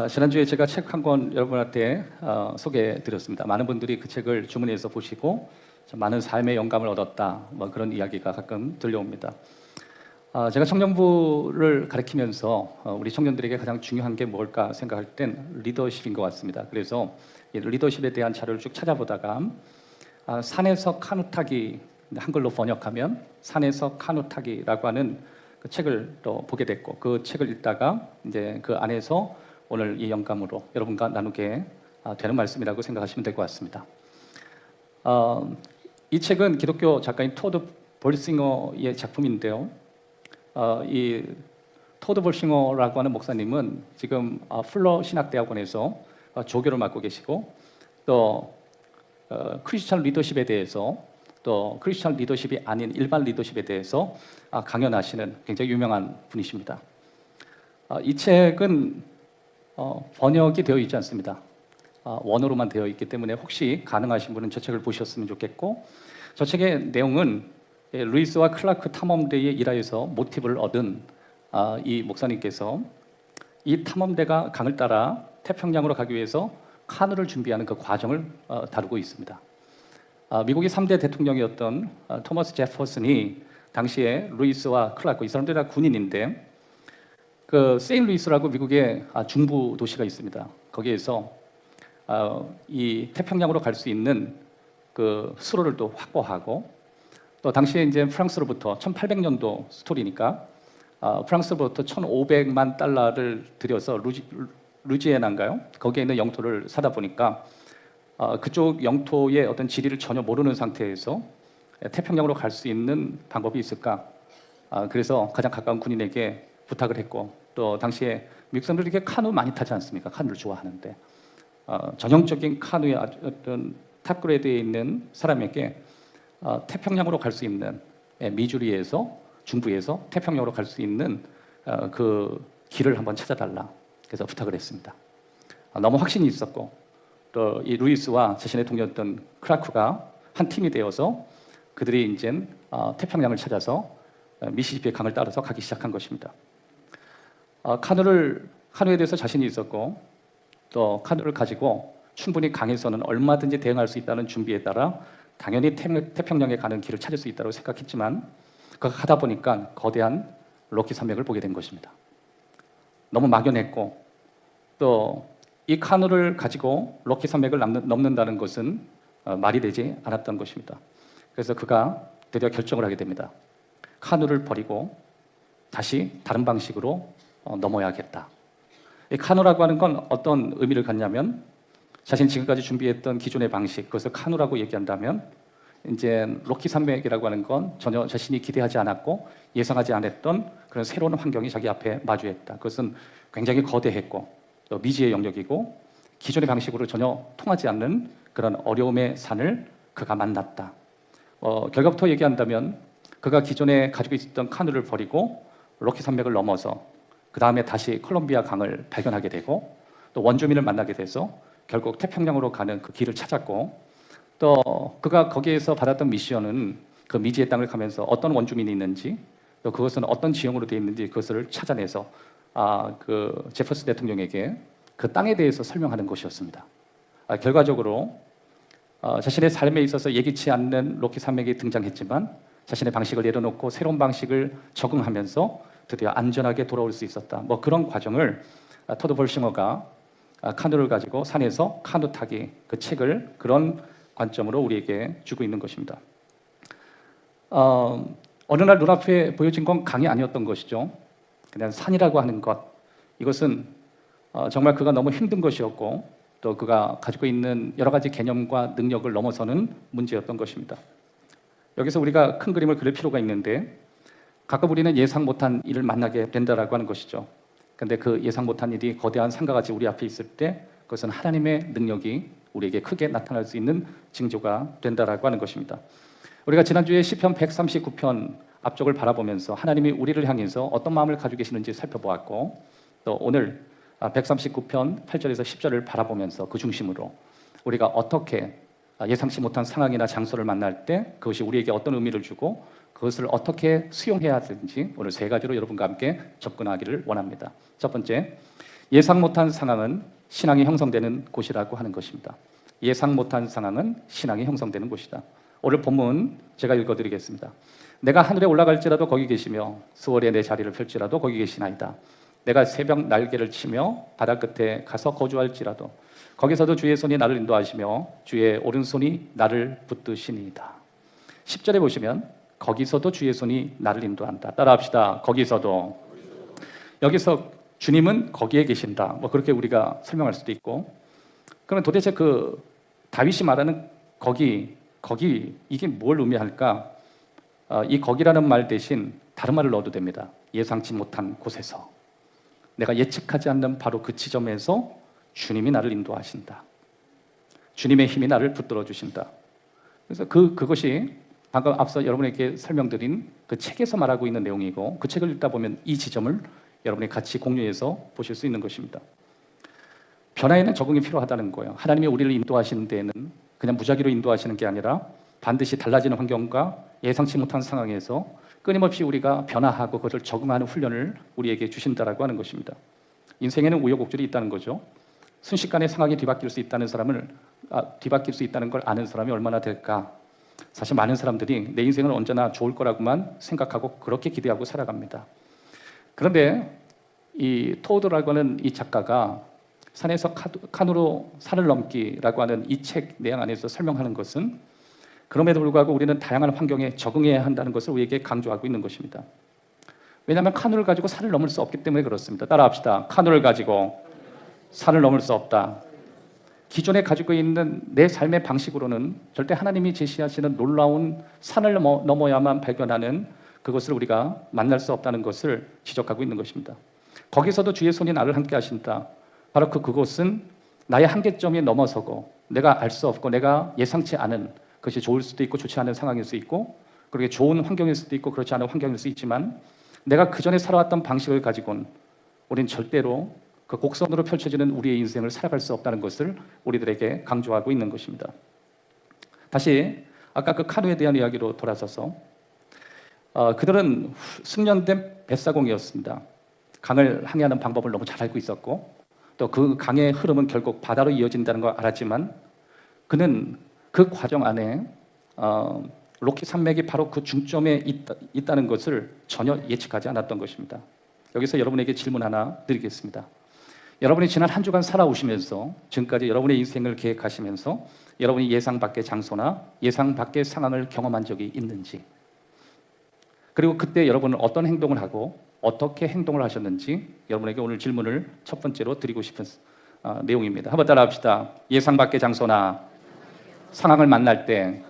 지난주에 제가 책 한 권 여러분한테 소개해드렸습니다. 많은 분들이 그 책을 주문해서 보시고 많은 삶의 영감을 얻었다, 뭐 그런 이야기가 가끔 들려옵니다. 제가 청년부를 가르치면서 우리 청년들에게 가장 중요한 게 뭘까 생각할 땐 리더십인 것 같습니다. 그래서 이 리더십에 대한 자료를 쭉 찾아보다가 산에서 카누 타기, 한글로 번역하면 산에서 카누 타기라고 하는 그 책을 또 보게 됐고, 그 책을 읽다가 이제 그 안에서 오늘 이 영감으로 여러분과 나누게 되는 말씀이라고 생각하시면 될 것 같습니다. 이 책은 기독교 작가인 토드 볼싱어의 작품인데요. 이 토드 볼싱어라고 하는 목사님은 지금 풀러 신학대학원에서 조교를 맡고 계시고, 또 크리스천 리더십에 대해서, 또 크리스천 리더십이 아닌 일반 리더십에 대해서 강연하시는 굉장히 유명한 분이십니다. 이 책은 번역이 되어 있지 않습니다. 원어로만 되어 있기 때문에 혹시 가능하신 분은 저 책을 보셨으면 좋겠고, 저 책의 내용은 루이스와 클라크 탐험대의 일화에서 모티브를 얻은 이 목사님께서 이 탐험대가 강을 따라 태평양으로 가기 위해서 카누를 준비하는 그 과정을 다루고 있습니다. 미국의 3대 대통령이었던 토머스 제퍼슨이 당시에 루이스와 클라크, 이 사람들이 다 군인인데, 그 세인루이스라고 미국의 중부 도시가 있습니다. 거기에서 이 태평양으로 갈 수 있는 그 수로를 또 확보하고, 또 당시에 이제 프랑스로부터 1800년도 스토리니까 프랑스로부터 1500만 달러를 들여서 루지애나인가요? 거기에 있는 영토를 사다 보니까 그쪽 영토의 어떤 지리를 전혀 모르는 상태에서 태평양으로 갈 수 있는 방법이 있을까? 그래서 가장 가까운 군인에게 부탁을 했고, 또 당시에 미국 사람들이 이렇게 카누 많이 타지 않습니까? 카누를 좋아하는데 전형적인 카누의 어떤 탑그레이드에 있는 사람에게 태평양으로 갈 수 있는, 미주리에서 중부에서 태평양으로 갈 수 있는 그 길을 한번 찾아달라, 그래서 부탁을 했습니다. 너무 확신이 있었고, 또 이 루이스와 자신의 동료였던 클라크가 한 팀이 되어서 그들이 이제 태평양을 찾아서 미시시피 강을 따라서 가기 시작한 것입니다. 카누에 대해서 자신이 있었고, 또 카누를 가지고 충분히 강에서는 얼마든지 대응할 수 있다는 준비에 따라 당연히 태평양에 가는 길을 찾을 수 있다고 생각했지만, 그가 가다 보니까 거대한 로키 산맥을 보게 된 것입니다. 너무 막연했고, 또 이 카누를 가지고 로키 산맥을 넘는다는 것은 말이 되지 않았던 것입니다. 그래서 그가 드디어 결정을 하게 됩니다. 카누를 버리고 다시 다른 방식으로 넘어야겠다. 이 카누라고 하는 건 어떤 의미를 갖냐면, 자신이 지금까지 준비했던 기존의 방식, 그것을 카누라고 얘기한다면, 이제 로키 산맥이라고 하는 건 전혀 자신이 기대하지 않았고 예상하지 않았던 그런 새로운 환경이 자기 앞에 마주했다. 그것은 굉장히 거대했고 또 미지의 영역이고 기존의 방식으로 전혀 통하지 않는 그런 어려움의 산을 그가 만났다. 결과부터 얘기한다면, 그가 기존에 가지고 있었던 카누를 버리고 로키 산맥을 넘어서 그 다음에 다시 콜롬비아 강을 발견하게 되고, 또 원주민을 만나게 돼서 결국 태평양으로 가는 그 길을 찾았고, 또 그가 거기에서 받았던 미션은 그 미지의 땅을 가면서 어떤 원주민이 있는지, 또 그것은 어떤 지형으로 되어 있는지 그것을 찾아내서 그 제퍼슨 대통령에게 그 땅에 대해서 설명하는 것이었습니다. 결과적으로 자신의 삶에 있어서 예기치 않는 로키 산맥이 등장했지만 자신의 방식을 내려놓고 새로운 방식을 적응하면서 드디어 안전하게 돌아올 수 있었다. 뭐 그런 과정을 토드 볼싱어가 카누를 가지고 산에서 카누 타기, 그 책을 그런 관점으로 우리에게 주고 있는 것입니다. 어느 날 눈앞에 보여진 건 강이 아니었던 것이죠. 그냥 산이라고 하는 것, 이것은 정말 그가 너무 힘든 것이었고, 또 그가 가지고 있는 여러 가지 개념과 능력을 넘어서는 문제였던 것입니다. 여기서 우리가 큰 그림을 그릴 필요가 있는데, 가끔 우리는 예상 못한 일을 만나게 된다라고 하는 것이죠. 그런데 그 예상 못한 일이 거대한 산과 같이 우리 앞에 있을 때, 그것은 하나님의 능력이 우리에게 크게 나타날 수 있는 징조가 된다라고 하는 것입니다. 우리가 지난주에 시편 139편 앞쪽을 바라보면서 하나님이 우리를 향해서 어떤 마음을 가지고 계시는지 살펴보았고, 또 오늘 139편 8절에서 10절을 바라보면서 그 중심으로 우리가 어떻게 예상치 못한 상황이나 장소를 만날 때 그것이 우리에게 어떤 의미를 주고 그것을 어떻게 수용해야 하는지 오늘 세 가지로 여러분과 함께 접근하기를 원합니다. 첫 번째, 예상 못한 상황은 신앙이 형성되는 곳이라고 하는 것입니다. 예상 못한 상황은 신앙이 형성되는 곳이다. 오늘 본문 제가 읽어드리겠습니다. 내가 하늘에 올라갈지라도 거기 계시며 수월에 내 자리를 펼지라도 거기 계시나이다. 내가 새벽 날개를 치며 바다 끝에 가서 거주할지라도 거기서도 주의 손이 나를 인도하시며 주의 오른손이 나를 붙드시니이다. 10절에 보시면 거기서도 주의 손이 나를 인도한다. 따라합시다. 거기서도. 여기서 주님은 거기에 계신다. 뭐 그렇게 우리가 설명할 수도 있고, 그러면 도대체 그 다윗이 말하는 거기 이게 뭘 의미할까? 이 거기라는 말 대신 다른 말을 넣어도 됩니다. 예상치 못한 곳에서, 내가 예측하지 않는 바로 그 지점에서 주님이 나를 인도하신다. 주님의 힘이 나를 붙들어 주신다. 그래서 그것이 방금 앞서 여러분에게 설명드린 그 책에서 말하고 있는 내용이고, 그 책을 읽다 보면 이 지점을 여러분이 같이 공유해서 보실 수 있는 것입니다. 변화에는 적응이 필요하다는 거예요. 하나님이 우리를 인도하시는 데에는 그냥 무작위로 인도하시는 게 아니라 반드시 달라지는 환경과 예상치 못한 상황에서 끊임없이 우리가 변화하고 그것을 적응하는 훈련을 우리에게 주신다라고 하는 것입니다. 인생에는 우여곡절이 있다는 거죠. 순식간에 상황이 뒤바뀔 수 있다는 걸 아는 사람이 얼마나 될까? 사실 많은 사람들이 내 인생은 언제나 좋을 거라고만 생각하고 그렇게 기대하고 살아갑니다. 그런데 이 토드라고 하는 이 작가가 산에서 칸으로 산을 넘기라고 하는 이 책 내용 안에서 설명하는 것은, 그럼에도 불구하고 우리는 다양한 환경에 적응해야 한다는 것을 우리에게 강조하고 있는 것입니다. 왜냐하면 카누를 가지고 산을 넘을 수 없기 때문에 그렇습니다. 따라합시다. 카누를 가지고 산을 넘을 수 없다. 기존에 가지고 있는 내 삶의 방식으로는 절대 하나님이 제시하시는 놀라운 산을 넘어야만 발견하는 그것을 우리가 만날 수 없다는 것을 지적하고 있는 것입니다. 거기서도 주의 손이 나를 함께 하신다. 바로 그곳은 나의 한계점이 넘어서고 내가 알 수 없고 내가 예상치 않은, 그것이 좋을 수도 있고 좋지 않은 상황일 수 있고, 그렇게 좋은 환경일 수도 있고 그렇지 않은 환경일 수 있지만, 내가 그전에 살아왔던 방식을 가지고는 우리는 절대로 그 곡선으로 펼쳐지는 우리의 인생을 살아갈 수 없다는 것을 우리들에게 강조하고 있는 것입니다. 다시 아까 그 카누에 대한 이야기로 돌아서서 그들은 숙련된 뱃사공이었습니다. 강을 항해하는 방법을 너무 잘 알고 있었고, 또 그 강의 흐름은 결국 바다로 이어진다는 걸 알았지만, 그는 그 과정 안에 로키 산맥이 바로 그 중점에 있다는 것을 전혀 예측하지 않았던 것입니다. 여기서 여러분에게 질문 하나 드리겠습니다. 여러분이 지난 한 주간 살아오시면서 지금까지 여러분의 인생을 계획하시면서 여러분이 예상 밖의 장소나 예상 밖의 상황을 경험한 적이 있는지, 그리고 그때 여러분은 어떤 행동을 하고 어떻게 행동을 하셨는지 여러분에게 오늘 질문을 첫 번째로 드리고 싶은 내용입니다. 한번 따라합시다. 예상 밖의 장소나 상황을 만날 때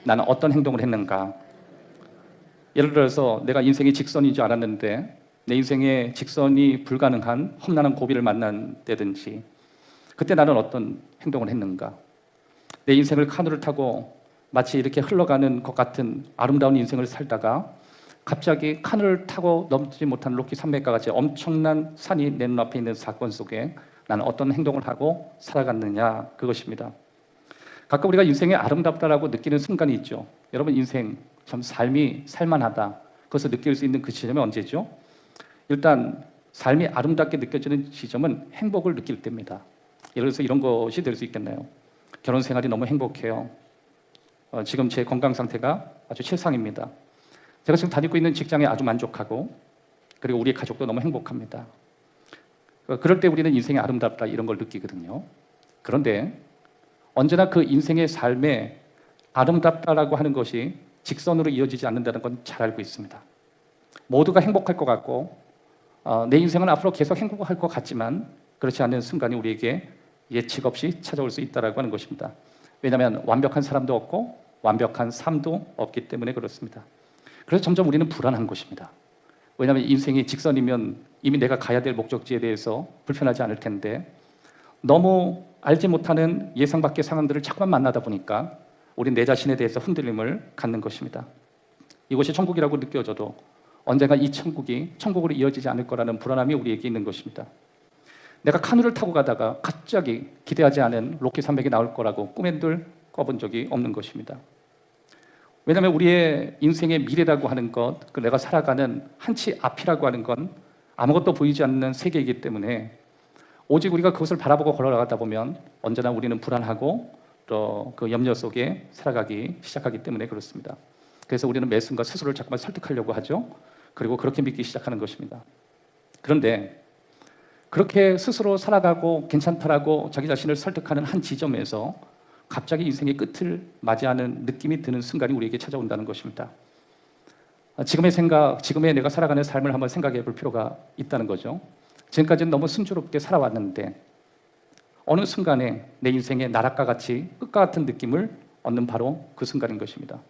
나는 어떤 행동을 했는가? 예를 들어서 내가 인생이 직선인 줄 알았는데 내 인생에 직선이 불가능한 험난한 고비를 만난다든지, 그때 나는 어떤 행동을 했는가? 내 인생을 카누를 타고 마치 이렇게 흘러가는 것 같은 아름다운 인생을 살다가 갑자기 카누를 타고 넘지 못한 로키 산맥과 같이 엄청난 산이 내 눈앞에 있는 사건 속에 나는 어떤 행동을 하고 살아갔느냐, 그것입니다. 가끔 우리가 인생이 아름답다라고 느끼는 순간이 있죠. 여러분, 인생 참 삶이 살만하다, 그것을 느낄 수 있는 그 지점이 언제죠? 일단 삶이 아름답게 느껴지는 지점은 행복을 느낄 때입니다. 예를 들어서 이런 것이 될 수 있겠네요. 결혼 생활이 너무 행복해요. 지금 제 건강 상태가 아주 최상입니다. 제가 지금 다니고 있는 직장에 아주 만족하고, 그리고 우리 가족도 너무 행복합니다. 그럴 때 우리는 인생이 아름답다 이런 걸 느끼거든요. 그런데 언제나 그 인생의 삶에 아름답다라고 하는 것이 직선으로 이어지지 않는다는 건 잘 알고 있습니다. 모두가 행복할 것 같고 내 인생은 앞으로 계속 행복할 것 같지만 그렇지 않은 순간이 우리에게 예측 없이 찾아올 수 있다고 하는 것입니다. 왜냐하면 완벽한 사람도 없고 완벽한 삶도 없기 때문에 그렇습니다. 그래서 점점 우리는 불안한 것입니다. 왜냐하면 인생이 직선이면 이미 내가 가야 될 목적지에 대해서 불편하지 않을 텐데, 너무 알지 못하는 예상 밖의 상황들을 자꾸만 만나다 보니까 우린 내 자신에 대해서 흔들림을 갖는 것입니다. 이곳이 천국이라고 느껴져도 언젠가 이 천국이 천국으로 이어지지 않을 거라는 불안함이 우리에게 있는 것입니다. 내가 카누를 타고 가다가 갑자기 기대하지 않은 로키 산맥이 나올 거라고 꿈에도 꿔본 적이 없는 것입니다. 왜냐하면 우리의 인생의 미래라고 하는 것, 그 내가 살아가는 한치 앞이라고 하는 건 아무것도 보이지 않는 세계이기 때문에 오직 우리가 그것을 바라보고 걸어가다 보면 언제나 우리는 불안하고 또 그 염려 속에 살아가기 시작하기 때문에 그렇습니다. 그래서 우리는 매 순간 스스로를 자꾸만 설득하려고 하죠. 그리고 그렇게 믿기 시작하는 것입니다. 그런데 그렇게 스스로 살아가고 괜찮다라고 자기 자신을 설득하는 한 지점에서 갑자기 인생의 끝을 맞이하는 느낌이 드는 순간이 우리에게 찾아온다는 것입니다. 지금의 생각, 지금의 내가 살아가는 삶을 한번 생각해 볼 필요가 있다는 거죠. 지금까지는 너무 순조롭게 살아왔는데 어느 순간에 내 인생의 나락과 같이 끝과 같은 느낌을 얻는 바로 그 순간인 것입니다.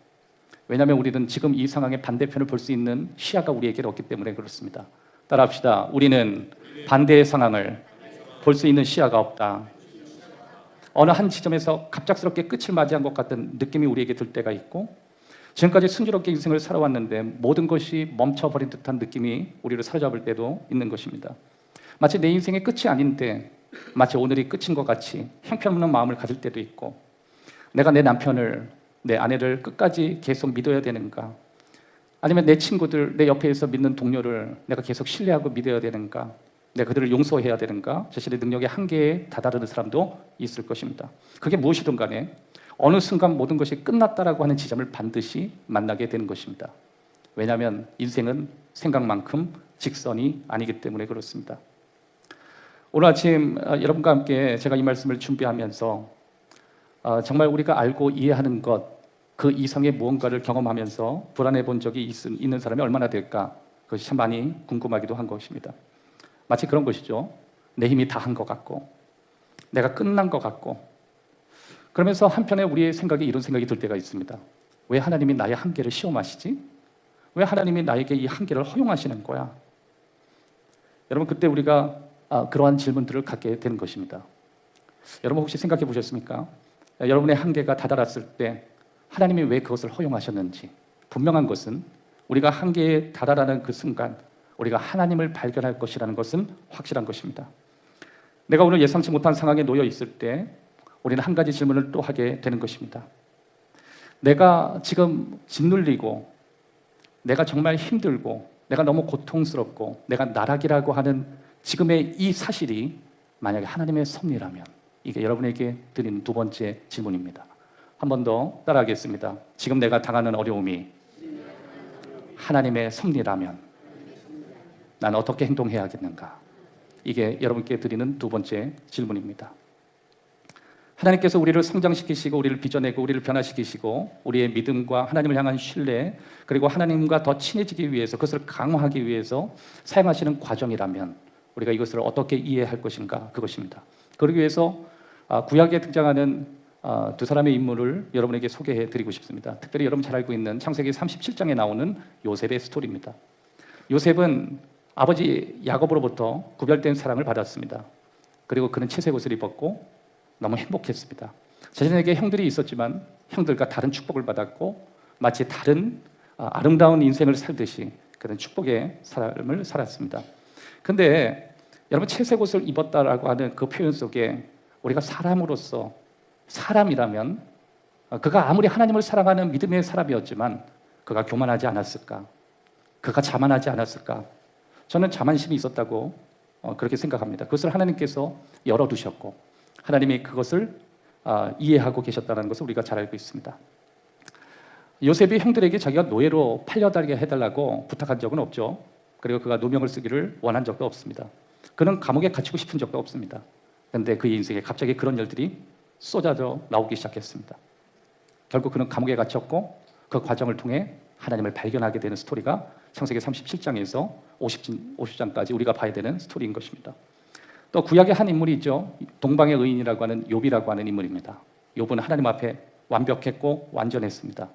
왜냐하면 우리는 지금 이 상황의 반대편을 볼 수 있는 시야가 우리에게 없기 때문에 그렇습니다. 따라합시다. 우리는 반대의 상황을 볼 수 있는 시야가 없다. 어느 한 지점에서 갑작스럽게 끝을 맞이한 것 같은 느낌이 우리에게 들 때가 있고, 지금까지 순조롭게 인생을 살아왔는데 모든 것이 멈춰버린 듯한 느낌이 우리를 사로잡을 때도 있는 것입니다. 마치 내 인생의 끝이 아닌데 마치 오늘이 끝인 것 같이 형편없는 마음을 가질 때도 있고, 내가 내 남편을, 내 아내를 끝까지 계속 믿어야 되는가, 아니면 내 친구들, 내 옆에서 믿는 동료를 내가 계속 신뢰하고 믿어야 되는가, 내가 그들을 용서해야 되는가, 자신의 능력의 한계에 다다르는 사람도 있을 것입니다. 그게 무엇이든 간에 어느 순간 모든 것이 끝났다라고 하는 지점을 반드시 만나게 되는 것입니다. 왜냐하면 인생은 생각만큼 직선이 아니기 때문에 그렇습니다. 오늘 아침 여러분과 함께 제가 이 말씀을 준비하면서 정말 우리가 알고 이해하는 것, 그 이상의 무언가를 경험하면서 불안해 본 적이 있는 사람이 얼마나 될까, 그것이 참 많이 궁금하기도 한 것입니다. 마치 그런 것이죠. 내 힘이 다 한 것 같고 내가 끝난 것 같고, 그러면서 한편에 우리의 생각에 이런 생각이 들 때가 있습니다. 왜 하나님이 나의 한계를 시험하시지? 왜 하나님이 나에게 이 한계를 허용하시는 거야? 여러분, 그때 우리가 그러한 질문들을 갖게 되는 것입니다. 여러분 혹시 생각해 보셨습니까? 여러분의 한계가 다다랐을 때 하나님이 왜 그것을 허용하셨는지. 분명한 것은 우리가 한계에 다다라는 그 순간 우리가 하나님을 발견할 것이라는 것은 확실한 것입니다. 내가 오늘 예상치 못한 상황에 놓여 있을 때 우리는 한 가지 질문을 또 하게 되는 것입니다. 내가 지금 짓눌리고, 내가 정말 힘들고, 내가 너무 고통스럽고, 내가 나락이라고 하는 지금의 이 사실이 만약에 하나님의 섭리라면, 이게 여러분에게 드리는 두 번째 질문입니다. 한 번 더 따라하겠습니다. 지금 내가 당하는 어려움이 하나님의 섭리라면 난 어떻게 행동해야겠는가? 이게 여러분께 드리는 두 번째 질문입니다. 하나님께서 우리를 성장시키시고 우리를 빚어내고 우리를 변화시키시고 우리의 믿음과 하나님을 향한 신뢰, 그리고 하나님과 더 친해지기 위해서, 그것을 강화하기 위해서 사용하시는 과정이라면 우리가 이것을 어떻게 이해할 것인가, 그것입니다. 그러기 위해서 구약에 등장하는 두 사람의 인물을 여러분에게 소개해 드리고 싶습니다. 특별히 여러분 잘 알고 있는 창세기 37장에 나오는 요셉의 스토리입니다. 요셉은 아버지 야곱으로부터 구별된 사랑을 받았습니다. 그리고 그는 채색 옷을 입었고 너무 행복했습니다. 자신에게 형들이 있었지만 형들과 다른 축복을 받았고 마치 다른 아름다운 인생을 살듯이 그런 축복의 삶을 살았습니다. 근데 여러분, 채색 옷을 입었다라고 하는 그 표현 속에 우리가 사람으로서, 사람이라면 그가 아무리 하나님을 사랑하는 믿음의 사람이었지만 그가 교만하지 않았을까? 그가 자만하지 않았을까? 저는 자만심이 있었다고 그렇게 생각합니다. 그것을 하나님께서 열어두셨고 하나님이 그것을 이해하고 계셨다는 것을 우리가 잘 알고 있습니다. 요셉이 형들에게 자기가 노예로 팔려달게 해달라고 부탁한 적은 없죠. 그리고 그가 누명을 쓰기를 원한 적도 없습니다. 그는 감옥에 갇히고 싶은 적도 없습니다. 그런데 그의 인생에 갑자기 그런 일들이 쏟아져 나오기 시작했습니다. 결국 그는 감옥에 갇혔고 그 과정을 통해 하나님을 발견하게 되는 스토리가 창세기 37장에서 50장까지 우리가 봐야 되는 스토리인 것입니다. 또 구약의 한 인물이 있죠. 동방의 의인이라고 하는 욥이라고 하는 인물입니다. 욥은 하나님 앞에 완벽했고 완전했습니다.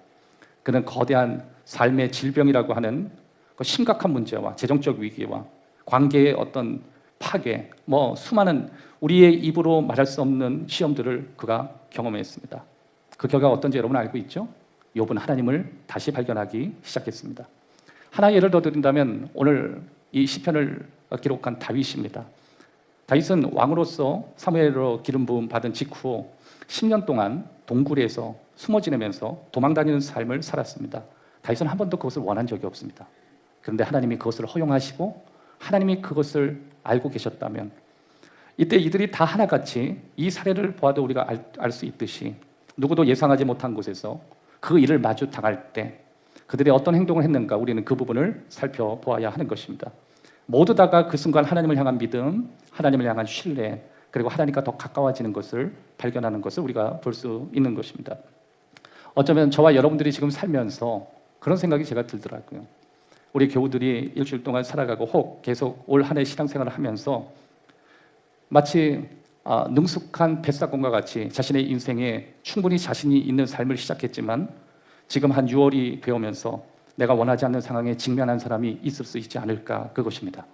그는 거대한 삶의 질병이라고 하는 그 심각한 문제와 재정적 위기와 관계의 어떤 파괴, 수많은 우리의 입으로 말할 수 없는 시험들을 그가 경험했습니다. 그 결과가 어떤지 여러분 알고 있죠? 욥은 하나님을 다시 발견하기 시작했습니다. 하나의 예를 더 드린다면 오늘 이 시편을 기록한 다윗입니다. 다윗은 왕으로서 사무엘로 기름 부음 받은 직후 10년 동안 동굴에서 숨어 지내면서 도망다니는 삶을 살았습니다. 다윗은 한 번도 그것을 원한 적이 없습니다. 그런데 하나님이 그것을 허용하시고 하나님이 그것을 알고 계셨다면, 이때 이들이 다 하나같이 이 사례를 보아도 우리가 알 수 있듯이 누구도 예상하지 못한 곳에서 그 일을 마주 당할 때 그들이 어떤 행동을 했는가 우리는 그 부분을 살펴보아야 하는 것입니다. 모두 다가 그 순간 하나님을 향한 믿음, 하나님을 향한 신뢰, 그리고 하나님과 더 가까워지는 것을 발견하는 것을 우리가 볼 수 있는 것입니다. 어쩌면 저와 여러분들이 지금 살면서 그런 생각이 제가 들더라고요. 우리 교우들이 일주일 동안 살아가고 혹 계속 올 한 해 신앙생활을 하면서 마치 능숙한 뱃사공과 같이 자신의 인생에 충분히 자신이 있는 삶을 시작했지만 지금 한 6월이 되어오면서 내가 원하지 않는 상황에 직면한 사람이 있을 수 있지 않을까, 그것입니다.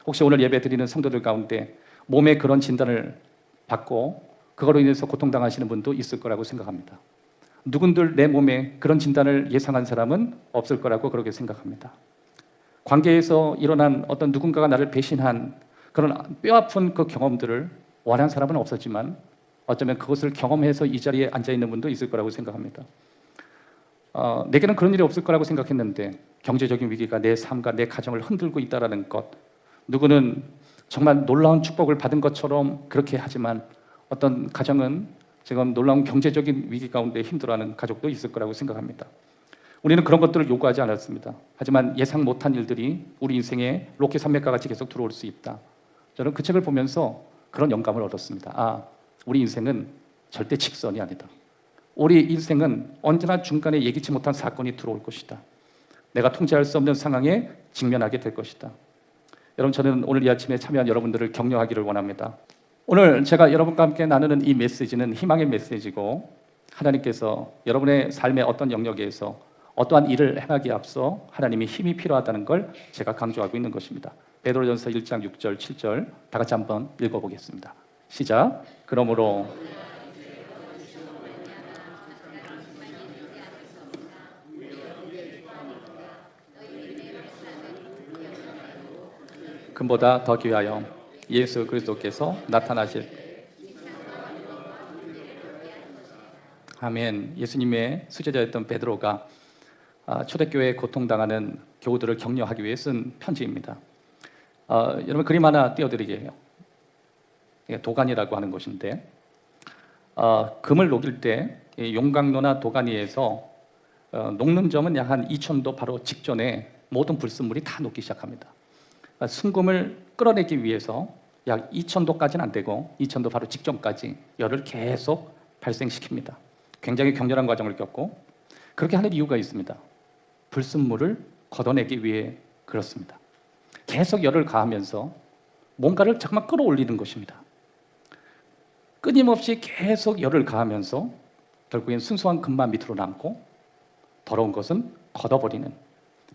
혹시 오늘 예배 드리는 성도들 가운데 몸에 그런 진단을 받고 그거로 인해서 고통당하시는 분도 있을 거라고 생각합니다. 누군들 내 몸에 그런 진단을 예상한 사람은 없을 거라고 그렇게 생각합니다. 관계에서 일어난 어떤 누군가가 나를 배신한 그런 뼈아픈 그 경험들을 원한 사람은 없었지만 어쩌면 그것을 경험해서 이 자리에 앉아있는 분도 있을 거라고 생각합니다. 내게는 그런 일이 없을 거라고 생각했는데 경제적인 위기가 내 삶과 내 가정을 흔들고 있다는 것, 누구는 정말 놀라운 축복을 받은 것처럼 그렇게 하지만 어떤 가정은 지금 놀라운 경제적인 위기 가운데 힘들어하는 가족도 있을 거라고 생각합니다. 우리는 그런 것들을 요구하지 않았습니다. 하지만 예상 못한 일들이 우리 인생에 로켓 산맥과 같이 계속 들어올 수 있다. 저는 그 책을 보면서 그런 영감을 얻었습니다. 우리 인생은 절대 직선이 아니다. 우리 인생은 언제나 중간에 예기치 못한 사건이 들어올 것이다. 내가 통제할 수 없는 상황에 직면하게 될 것이다. 여러분, 저는 오늘 이 아침에 참여한 여러분들을 격려하기를 원합니다. 오늘 제가 여러분과 함께 나누는 이 메시지는 희망의 메시지고 하나님께서 여러분의 삶의 어떤 영역에서 어떠한 일을 행하기에 앞서 하나님의 힘이 필요하다는 걸 제가 강조하고 있는 것입니다. 베드로전서 1장 6절 7절 다 같이 한번 읽어보겠습니다. 시작. 그러므로 금보다 더 귀하여 예수 그리스도께서 나타나실 아멘. 예수님의 수제자였던 베드로가 초대교회에 고통당하는 교우들을 격려하기 위해 쓴 편지입니다. 여러분, 그림 하나 띄워드리게요. 도가니라고 하는 것인데 금을 녹일 때 용광로나 도가니에서 녹는 점은 약 한 2000도 바로 직전에 모든 불순물이 다 녹기 시작합니다. 순금을 끌어내기 위해서 약 2000도까지는 안 되고 2000도 바로 직전까지 열을 계속 발생시킵니다. 굉장히 격렬한 과정을 겪고 그렇게 하는 이유가 있습니다. 불순물을 걷어내기 위해 그렇습니다. 계속 열을 가하면서 뭔가를 잠깐만 끌어올리는 것입니다. 끊임없이 계속 열을 가하면서 결국엔 순수한 금만 밑으로 남고 더러운 것은 걷어버리는,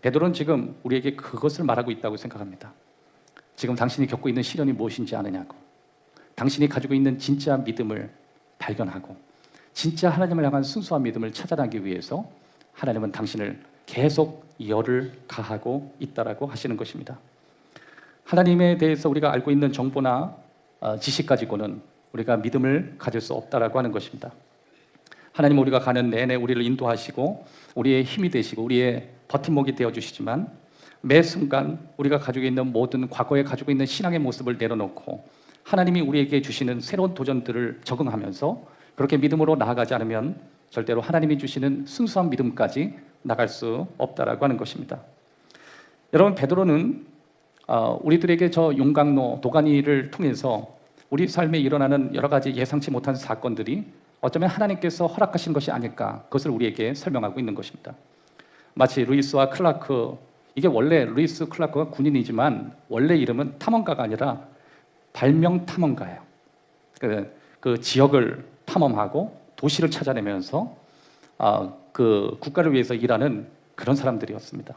베드로는 지금 우리에게 그것을 말하고 있다고 생각합니다. 지금 당신이 겪고 있는 시련이 무엇인지 아느냐고, 당신이 가지고 있는 진짜 믿음을 발견하고 진짜 하나님을 향한 순수한 믿음을 찾아나기 위해서 하나님은 당신을 계속 열을 가하고 있다라고 하시는 것입니다. 하나님에 대해서 우리가 알고 있는 정보나 지식 가지고는 우리가 믿음을 가질 수 없다라고 하는 것입니다. 하나님은 우리가 가는 내내 우리를 인도하시고 우리의 힘이 되시고 우리의 버팀목이 되어주시지만 매 순간 우리가 가지고 있는 모든 과거에 가지고 있는 신앙의 모습을 내려놓고 하나님이 우리에게 주시는 새로운 도전들을 적응하면서 그렇게 믿음으로 나아가지 않으면 절대로 하나님이 주시는 순수한 믿음까지 나갈 수 없다라고 하는 것입니다. 여러분, 베드로는 우리들에게 저 용광로 도가니를 통해서 우리 삶에 일어나는 여러 가지 예상치 못한 사건들이 어쩌면 하나님께서 허락하신 것이 아닐까, 그것을 우리에게 설명하고 있는 것입니다. 마치 루이스와 클라크, 이게 원래 루이스 클라크가 군인이지만 원래 이름은 탐험가가 아니라 발명 탐험가예요. 그 지역을 탐험하고 도시를 찾아내면서 그 국가를 위해서 일하는 그런 사람들이었습니다.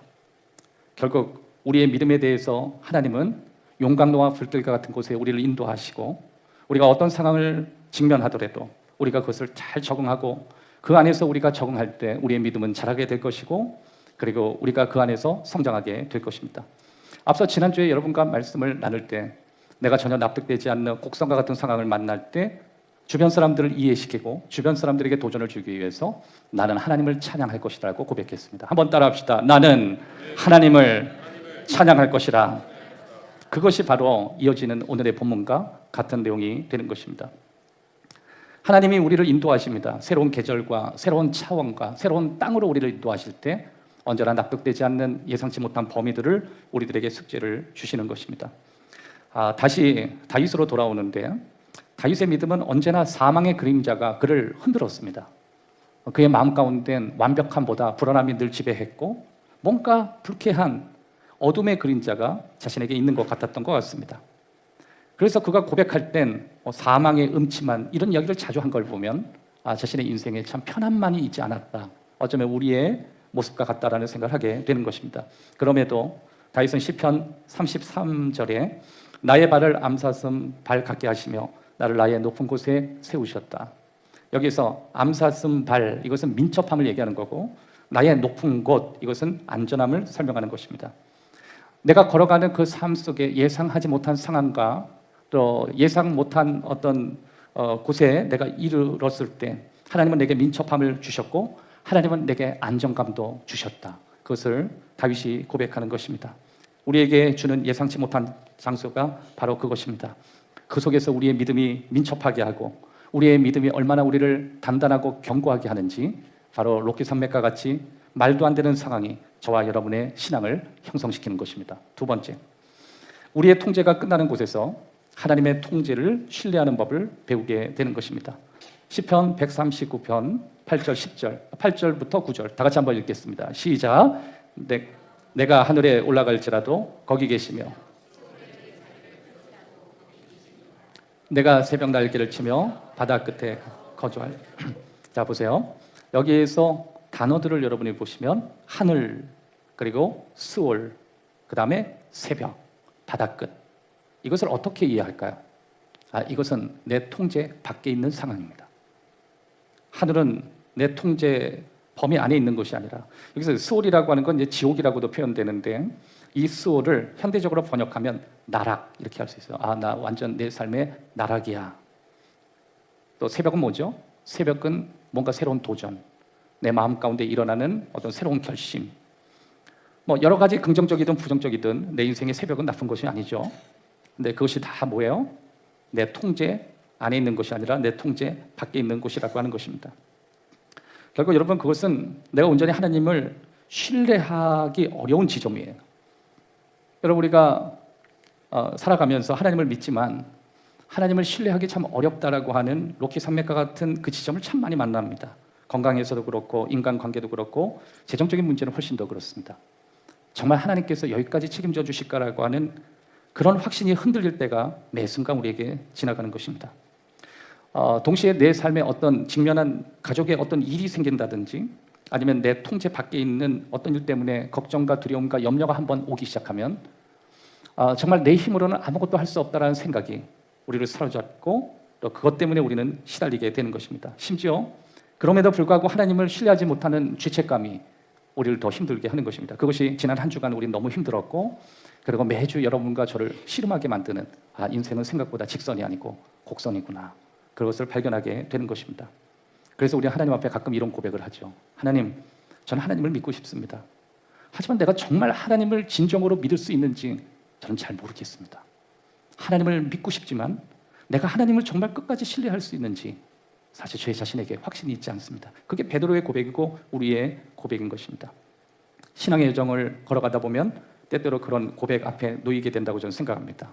결국 우리의 믿음에 대해서 하나님은 용광로와 불길과 같은 곳에 우리를 인도하시고 우리가 어떤 상황을 직면하더라도 우리가 그것을 잘 적응하고 그 안에서 우리가 적응할 때 우리의 믿음은 자라게 될 것이고 그리고 우리가 그 안에서 성장하게 될 것입니다. 앞서 지난주에 여러분과 말씀을 나눌 때 내가 전혀 납득되지 않는 곡성과 같은 상황을 만날 때 주변 사람들을 이해시키고 주변 사람들에게 도전을 주기 위해서 나는 하나님을 찬양할 것이라고 고백했습니다. 한번 따라합시다. 나는 하나님을 찬양할 것이라. 그것이 바로 이어지는 오늘의 본문과 같은 내용이 되는 것입니다. 하나님이 우리를 인도하십니다. 새로운 계절과 새로운 차원과 새로운 땅으로 우리를 인도하실 때 언제나 납득되지 않는 예상치 못한 범위들을 우리들에게 숙제를 주시는 것입니다. 다시 다윗으로 돌아오는데 다윗의 믿음은 언제나 사망의 그림자가 그를 흔들었습니다. 그의 마음 가운데는 완벽함보다 불안함이 늘 지배했고 뭔가 불쾌한 어둠의 그림자가 자신에게 있는 것 같았던 것 같습니다. 그래서 그가 고백할 땐 사망의 음침한 이런 이야기를 자주 한 걸 보면 자신의 인생에 참 편안만이 있지 않았다. 어쩌면 우리의 모습과 같다라는 생각을 하게 되는 것입니다. 그럼에도 다윗은 시편 33절에 나의 발을 암사슴 발 같게 하시며 나를 나의 높은 곳에 세우셨다. 여기서 암사슴 발 이것은 민첩함을 얘기하는 거고 나의 높은 곳 이것은 안전함을 설명하는 것입니다. 내가 걸어가는 그 삶 속에 예상하지 못한 상황과 또 예상 못한 어떤 곳에 내가 이르렀을 때 하나님은 내게 민첩함을 주셨고 하나님은 내게 안정감도 주셨다. 그것을 다윗이 고백하는 것입니다. 우리에게 주는 예상치 못한 장소가 바로 그것입니다. 그 속에서 우리의 믿음이 민첩하게 하고 우리의 믿음이 얼마나 우리를 단단하고 견고하게 하는지 바로 로키 산맥과 같이 말도 안 되는 상황이 저와 여러분의 신앙을 형성시키는 것입니다. 두 번째, 우리의 통제가 끝나는 곳에서 하나님의 통제를 신뢰하는 법을 배우게 되는 것입니다. 시편 139편 8절 10절 8절부터 9절 다 같이 한번 읽겠습니다. 시작. 내가 하늘에 올라갈지라도 거기 계시며 내가 새벽 날개를 치며 바다 끝에 거주할. 자 보세요. 여기에서 단어들을 여러분이 보시면 하늘 그리고 스올 그 다음에 새벽 바다 끝 이것을 어떻게 이해할까요? 이것은 내 통제 밖에 있는 상황입니다. 하늘은 내 통제 범위 안에 있는 것이 아니라 여기서 스올이라고 하는 건 이제 지옥이라고도 표현되는데 이 스올을 현대적으로 번역하면 나락 이렇게 할 수 있어요. 나 완전 내 삶의 나락이야. 또 새벽은 뭐죠? 새벽은 뭔가 새로운 도전, 내 마음 가운데 일어나는 어떤 새로운 결심. 여러 가지 긍정적이든 부정적이든 내 인생의 새벽은 나쁜 것이 아니죠. 근데 그것이 다 뭐예요? 내 통제 안에 있는 것이 아니라 내 통제 밖에 있는 곳이라고 하는 것입니다. 결국 여러분 그것은 내가 온전히 하나님을 신뢰하기 어려운 지점이에요. 여러분 우리가 살아가면서 하나님을 믿지만 하나님을 신뢰하기 참 어렵다라고 하는 로키 산맥과 같은 그 지점을 참 많이 만납니다. 건강에서도 그렇고 인간관계도 그렇고 재정적인 문제는 훨씬 더 그렇습니다. 정말 하나님께서 여기까지 책임져 주실까라고 하는 그런 확신이 흔들릴 때가 매 순간 우리에게 지나가는 것입니다. 동시에 내 삶에 어떤 직면한 가족의 어떤 일이 생긴다든지 아니면 내 통제 밖에 있는 어떤 일 때문에 걱정과 두려움과 염려가 한번 오기 시작하면 정말 내 힘으로는 아무것도 할 수 없다라는 생각이 우리를 사로잡고 또 그것 때문에 우리는 시달리게 되는 것입니다. 심지어 그럼에도 불구하고 하나님을 신뢰하지 못하는 죄책감이 우리를 더 힘들게 하는 것입니다. 그것이 지난 한 주간 우리는 너무 힘들었고 그리고 매주 여러분과 저를 씨름하게 만드는 인생은 생각보다 직선이 아니고 곡선이구나. 그것을 발견하게 되는 것입니다. 그래서 우리 하나님 앞에 가끔 이런 고백을 하죠. 하나님, 저는 하나님을 믿고 싶습니다. 하지만 내가 정말 하나님을 진정으로 믿을 수 있는지 저는 잘 모르겠습니다. 하나님을 믿고 싶지만 내가 하나님을 정말 끝까지 신뢰할 수 있는지 사실 제 자신에게 확신이 있지 않습니다. 그게 베드로의 고백이고 우리의 고백인 것입니다. 신앙의 여정을 걸어가다 보면 때때로 그런 고백 앞에 놓이게 된다고 저는 생각합니다.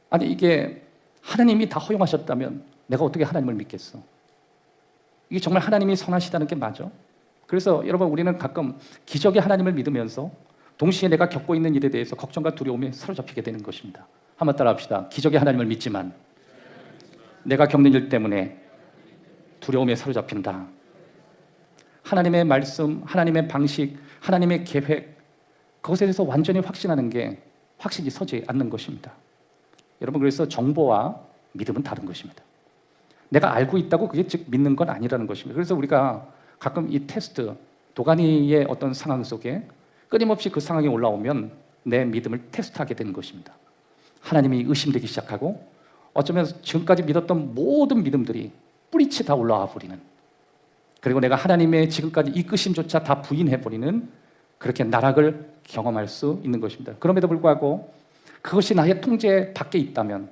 아니 이게 하나님이 다 허용하셨다면 내가 어떻게 하나님을 믿겠어? 이게 정말 하나님이 선하시다는 게 맞아? 그래서 여러분 우리는 가끔 기적의 하나님을 믿으면서 동시에 내가 겪고 있는 일에 대해서 걱정과 두려움에 사로잡히게 되는 것입니다. 한번 따라합시다. 기적의 하나님을 믿지만 내가 겪는 일 때문에 두려움에 사로잡힌다. 하나님의 말씀, 하나님의 방식, 하나님의 계획 그것에 대해서 완전히 확신하는 게 확신이 서지 않는 것입니다. 여러분 그래서 정보와 믿음은 다른 것입니다. 내가 알고 있다고 그게 즉 믿는 건 아니라는 것입니다. 그래서 우리가 가끔 이 테스트, 도가니의 어떤 상황 속에 끊임없이 그 상황이 올라오면 내 믿음을 테스트하게 되는 것입니다. 하나님이 의심되기 시작하고 어쩌면 지금까지 믿었던 모든 믿음들이 뿌리치 다 올라와 버리는 그리고 내가 하나님의 지금까지 이끄심조차 다 부인해버리는 그렇게 나락을 경험할 수 있는 것입니다. 그럼에도 불구하고 그것이 나의 통제 밖에 있다면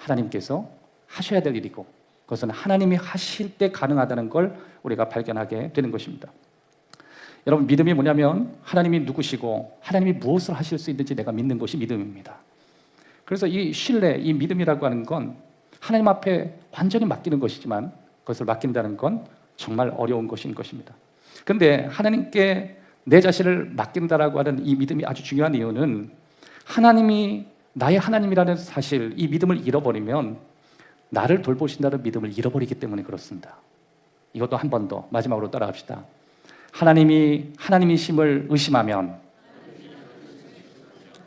하나님께서 하셔야 될 일이고 그것은 하나님이 하실 때 가능하다는 걸 우리가 발견하게 되는 것입니다. 여러분, 믿음이 뭐냐면 하나님이 누구시고 하나님이 무엇을 하실 수 있는지 내가 믿는 것이 믿음입니다. 그래서 이 신뢰, 이 믿음이라고 하는 건 하나님 앞에 완전히 맡기는 것이지만 그것을 맡긴다는 건 정말 어려운 것인 것입니다. 그런데 하나님께 내 자신을 맡긴다라고 하는 이 믿음이 아주 중요한 이유는 하나님이 나의 하나님이라는 사실, 이 믿음을 잃어버리면 나를 돌보신다는 믿음을 잃어버리기 때문에 그렇습니다. 이것도 한 번 더 마지막으로 따라합시다. 하나님이 하나님이심을 의심하면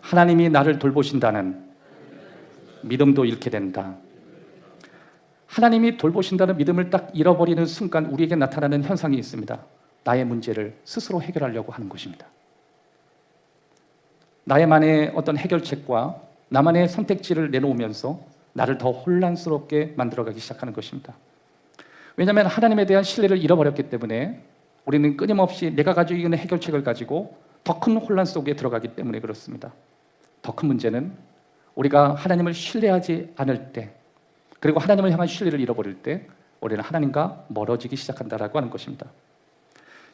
하나님이 나를 돌보신다는 믿음도 잃게 된다. 하나님이 돌보신다는 믿음을 딱 잃어버리는 순간 우리에게 나타나는 현상이 있습니다. 나의 문제를 스스로 해결하려고 하는 것입니다. 나만의 어떤 해결책과 나만의 선택지를 내놓으면서 나를 더 혼란스럽게 만들어가기 시작하는 것입니다. 왜냐하면 하나님에 대한 신뢰를 잃어버렸기 때문에 우리는 끊임없이 내가 가지고 있는 해결책을 가지고 더 큰 혼란 속에 들어가기 때문에 그렇습니다. 더 큰 문제는 우리가 하나님을 신뢰하지 않을 때, 그리고 하나님을 향한 신뢰를 잃어버릴 때 우리는 하나님과 멀어지기 시작한다라고 하는 것입니다.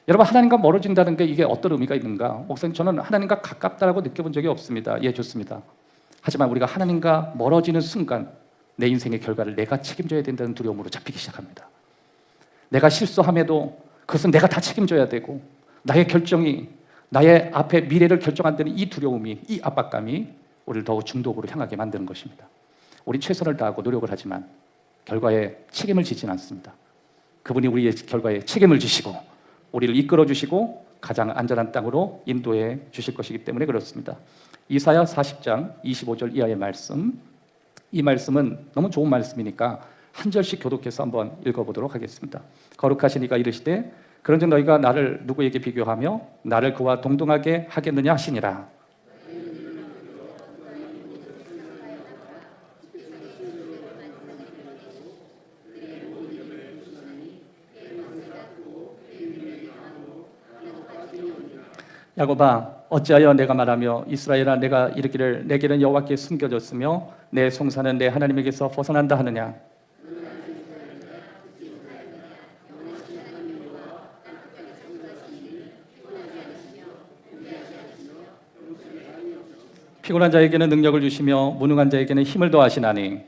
여러분, 하나님과 멀어진다는 게 이게 어떤 의미가 있는가? 목사님, 저는 하나님과 가깝다라고 느껴본 적이 없습니다. 예, 좋습니다. 하지만 우리가 하나님과 멀어지는 순간 내 인생의 결과를 내가 책임져야 된다는 두려움으로 잡히기 시작합니다. 내가 실수함에도 그것은 내가 다 책임져야 되고 나의 결정이 나의 앞에 미래를 결정한다는 이 두려움이, 이 압박감이 우리를 더욱 중독으로 향하게 만드는 것입니다. 우리 최선을 다하고 노력을 하지만 결과에 책임을 지진 않습니다. 그분이 우리의 결과에 책임을 지시고 우리를 이끌어 주시고 가장 안전한 땅으로 인도해 주실 것이기 때문에 그렇습니다. 이사야 40장 25절 이하의 말씀, 이 말씀은 너무 좋은 말씀이니까 한 절씩 교독해서 한번 읽어보도록 하겠습니다. 거룩하신 이가 이르시되 그런즉 너희가 나를 누구에게 비교하며 나를 그와 동등하게 하겠느냐 하시니라. 야곱아, 어찌하여 내가 말하며 이스라엘아 내가 이르기를 내게는 여호와께 숨겨졌으며 내 송사는 내 하나님에게서 벗어난다 하느냐. 피곤한 자에게는 능력을 주시며 무능한 자에게는 힘을 더하시나니.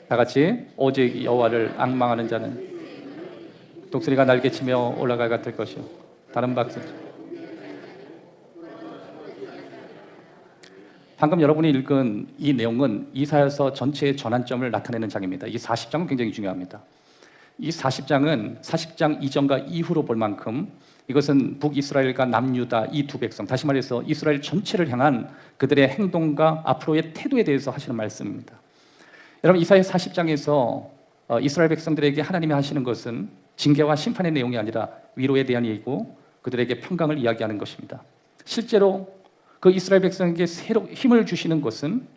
다 같이 오직 여호와를 앙망하는 자는 독수리가 날개치며 올라갈 같을 것이요. 다른 박수. 방금 여러분이 읽은 이 내용은 이사야서 전체의 전환점을 나타내는 장입니다. 이 40장은 굉장히 중요합니다. 이 40장은 40장 이전과 이후로 볼 만큼 이것은 북이스라엘과 남유다 이 두 백성, 다시 말해서 이스라엘 전체를 향한 그들의 행동과 앞으로의 태도에 대해서 하시는 말씀입니다. 여러분, 이사야 40장에서 이스라엘 백성들에게 하나님이 하시는 것은 징계와 심판의 내용이 아니라 위로에 대한 얘기고 그들에게 평강을 이야기하는 것입니다. 실제로 그 이스라엘 백성에게 새로 힘을 주시는 것은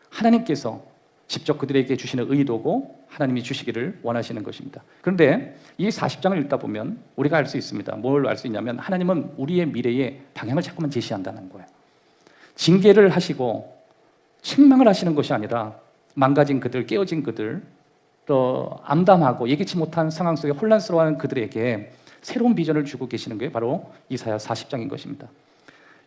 하나님께서 직접 그들에게 주시는 의도고 하나님이 주시기를 원하시는 것입니다. 그런데 이 40장을 읽다 보면 우리가 알 수 있습니다. 뭘 알 수 있냐면 하나님은 우리의 미래의 방향을 자꾸만 제시한다는 거예요. 징계를 하시고 책망을 하시는 것이 아니라 망가진 그들, 깨어진 그들, 또 암담하고 예기치 못한 상황 속에 혼란스러워하는 그들에게 새로운 비전을 주고 계시는 게 바로 이사야 40장인 것입니다.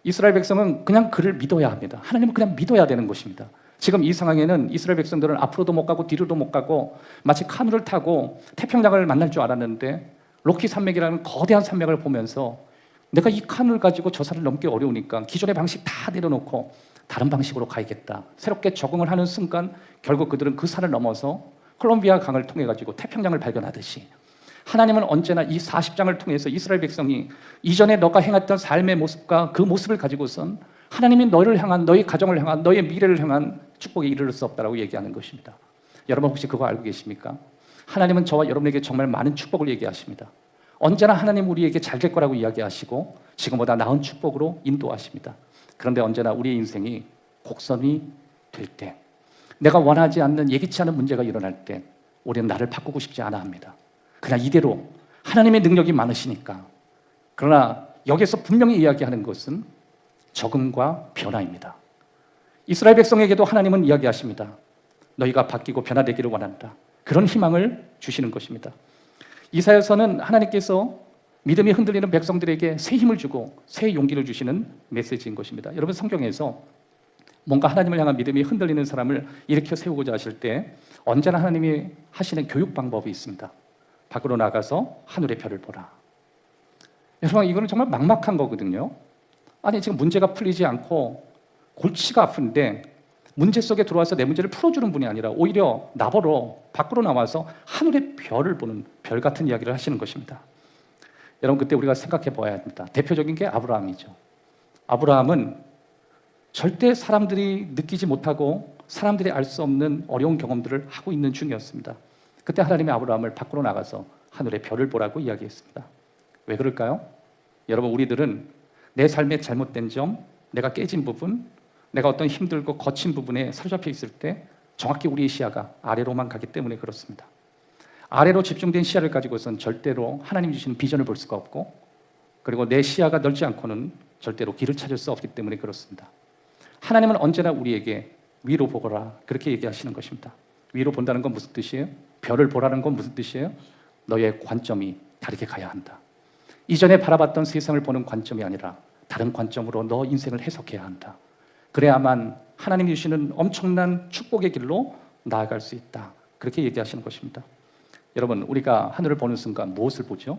이스라엘 백성은 그냥 그를 믿어야 합니다. 하나님은 그냥 믿어야 되는 것입니다. 지금 이 상황에는 이스라엘 백성들은 앞으로도 못 가고 뒤로도 못 가고 마치 카누를 타고 태평양을 만날 줄 알았는데 로키 산맥이라는 거대한 산맥을 보면서 내가 이 카누를 가지고 저 산을 넘기 어려우니까 기존의 방식 다 내려놓고 다른 방식으로 가야겠다. 새롭게 적응을 하는 순간 결국 그들은 그 산을 넘어서 콜롬비아 강을 통해 가지고 태평양을 발견하듯이 하나님은 언제나 이 40장을 통해서 이스라엘 백성이 이전에 너가 행했던 삶의 모습과 그 모습을 가지고선 하나님이 너를 향한, 너의 가정을 향한, 너의 미래를 향한 축복에 이르를 수 없다라고 얘기하는 것입니다. 여러분 혹시 그거 알고 계십니까? 하나님은 저와 여러분에게 정말 많은 축복을 얘기하십니다. 언제나 하나님 우리에게 잘 될 거라고 이야기하시고 지금보다 나은 축복으로 인도하십니다. 그런데 언제나 우리의 인생이 곡선이 될 때, 내가 원하지 않는 예기치 않은 문제가 일어날 때 우리는 나를 바꾸고 싶지 않아 합니다. 그냥 이대로 하나님의 능력이 많으시니까. 그러나 여기서 분명히 이야기하는 것은 적응과 변화입니다. 이스라엘 백성에게도 하나님은 이야기하십니다. 너희가 바뀌고 변화되기를 원한다. 그런 희망을 주시는 것입니다. 이사야서는 하나님께서 믿음이 흔들리는 백성들에게 새 힘을 주고 새 용기를 주시는 메시지인 것입니다. 여러분, 성경에서 뭔가 하나님을 향한 믿음이 흔들리는 사람을 일으켜 세우고자 하실 때 언제나 하나님이 하시는 교육 방법이 있습니다. 밖으로 나가서 하늘의 별을 보라. 여러분, 이거는 정말 막막한 거거든요. 아니, 지금 문제가 풀리지 않고 골치가 아픈데 문제 속에 들어와서 내 문제를 풀어주는 분이 아니라 오히려 나보러 밖으로 나와서 하늘의 별을 보는 별 같은 이야기를 하시는 것입니다. 여러분, 그때 우리가 생각해 봐야 합니다. 대표적인 게 아브라함이죠. 아브라함은 절대 사람들이 느끼지 못하고 사람들이 알 수 없는 어려운 경험들을 하고 있는 중이었습니다. 그때 하나님이 아브라함을 밖으로 나가서 하늘의 별을 보라고 이야기했습니다. 왜 그럴까요? 여러분, 우리들은 내 삶의 잘못된 점, 내가 깨진 부분, 내가 어떤 힘들고 거친 부분에 사로잡혀 있을 때 정확히 우리의 시야가 아래로만 가기 때문에 그렇습니다. 아래로 집중된 시야를 가지고선 절대로 하나님 주시는 비전을 볼 수가 없고, 그리고 내 시야가 넓지 않고는 절대로 길을 찾을 수 없기 때문에 그렇습니다. 하나님은 언제나 우리에게 위로 보거라, 그렇게 얘기하시는 것입니다. 위로 본다는 건 무슨 뜻이에요? 별을 보라는 건 무슨 뜻이에요? 너의 관점이 다르게 가야 한다. 이전에 바라봤던 세상을 보는 관점이 아니라 다른 관점으로 너 인생을 해석해야 한다. 그래야만 하나님이 주시는 엄청난 축복의 길로 나아갈 수 있다. 그렇게 얘기하시는 것입니다. 여러분, 우리가 하늘을 보는 순간 무엇을 보죠?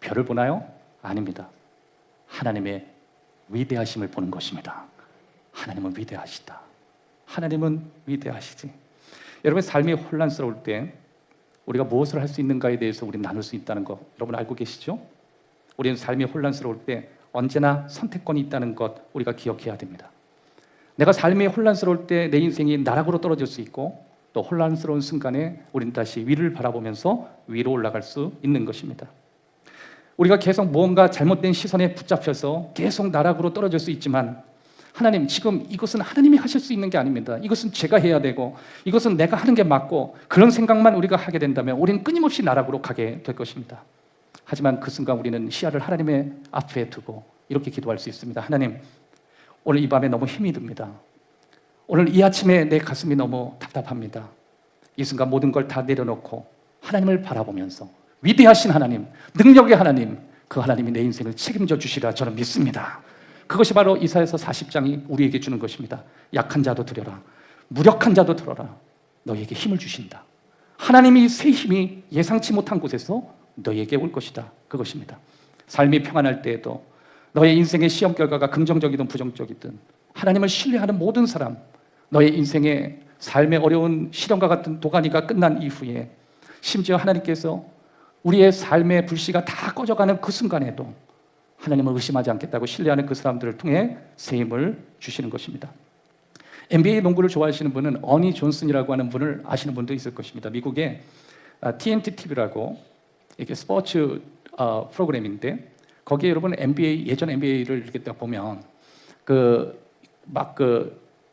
별을 보나요? 아닙니다. 하나님의 위대하심을 보는 것입니다. 하나님은 위대하시다. 하나님은 위대하시지. 여러분, 삶이 혼란스러울 때 우리가 무엇을 할 수 있는가에 대해서 우리는 나눌 수 있다는 거 여러분 알고 계시죠? 우리는 삶이 혼란스러울 때 언제나 선택권이 있다는 것 우리가 기억해야 됩니다. 내가 삶이 혼란스러울 때 내 인생이 나락으로 떨어질 수 있고, 또 혼란스러운 순간에 우리는 다시 위를 바라보면서 위로 올라갈 수 있는 것입니다. 우리가 계속 무언가 잘못된 시선에 붙잡혀서 계속 나락으로 떨어질 수 있지만, 하나님, 지금 이것은 하나님이 하실 수 있는 게 아닙니다. 이것은 제가 해야 되고 이것은 내가 하는 게 맞고, 그런 생각만 우리가 하게 된다면 우리는 끊임없이 나락으로 가게 될 것입니다. 하지만 그 순간 우리는 시야를 하나님의 앞에 두고 이렇게 기도할 수 있습니다. 하나님, 오늘 이 밤에 너무 힘이 듭니다. 오늘 이 아침에 내 가슴이 너무 답답합니다. 이 순간 모든 걸 다 내려놓고 하나님을 바라보면서 위대하신 하나님, 능력의 하나님, 그 하나님이 내 인생을 책임져 주시라 저는 믿습니다. 그것이 바로 이사야서 40장이 우리에게 주는 것입니다. 약한 자도 들여라, 무력한 자도 들어라. 너희에게 힘을 주신다. 하나님이 새 힘이 예상치 못한 곳에서 너희에게 올 것이다. 그것입니다. 삶이 평안할 때에도 너의 인생의 시험 결과가 긍정적이든 부정적이든 하나님을 신뢰하는 모든 사람, 너의 인생의 삶의 어려운 시련과 같은 도가니가 끝난 이후에 심지어 하나님께서 우리의 삶의 불씨가 다 꺼져가는 그 순간에도 하나님을 의심하지 않겠다고 신뢰하는 그 사람들을 통해 새 힘을 주시는 것입니다. NBA 농구를 좋아하시는 분은 어니 존슨이라고 하는 분을 아시는 분도 있을 것입니다. 미국의 TNT TV라고 이게 스포츠 프로그램인데, 거기에 여러분 NBA, 예전 NBA를 이렇게 딱 보면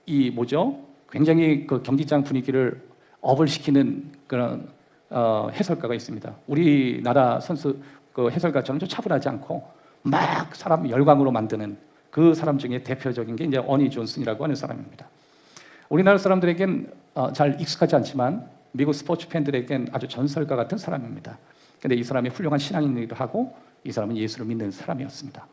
이 뭐죠? 굉장히 그 경기장 분위기를 업을 시키는 그런 해설가가 있습니다. 우리나라 선수 그 해설가처럼 좀 차분하지 않고 막 사람 열광으로 만드는 그 사람 중에 대표적인 게 이제 어니 존슨이라고 하는 사람입니다. 우리나라 사람들에겐 잘 익숙하지 않지만 미국 스포츠 팬들에겐 아주 전설가 같은 사람입니다. 근데 이 사람이 훌륭한 신앙인이기도 하고 이 사람은 예수를 믿는 사람이었습니다.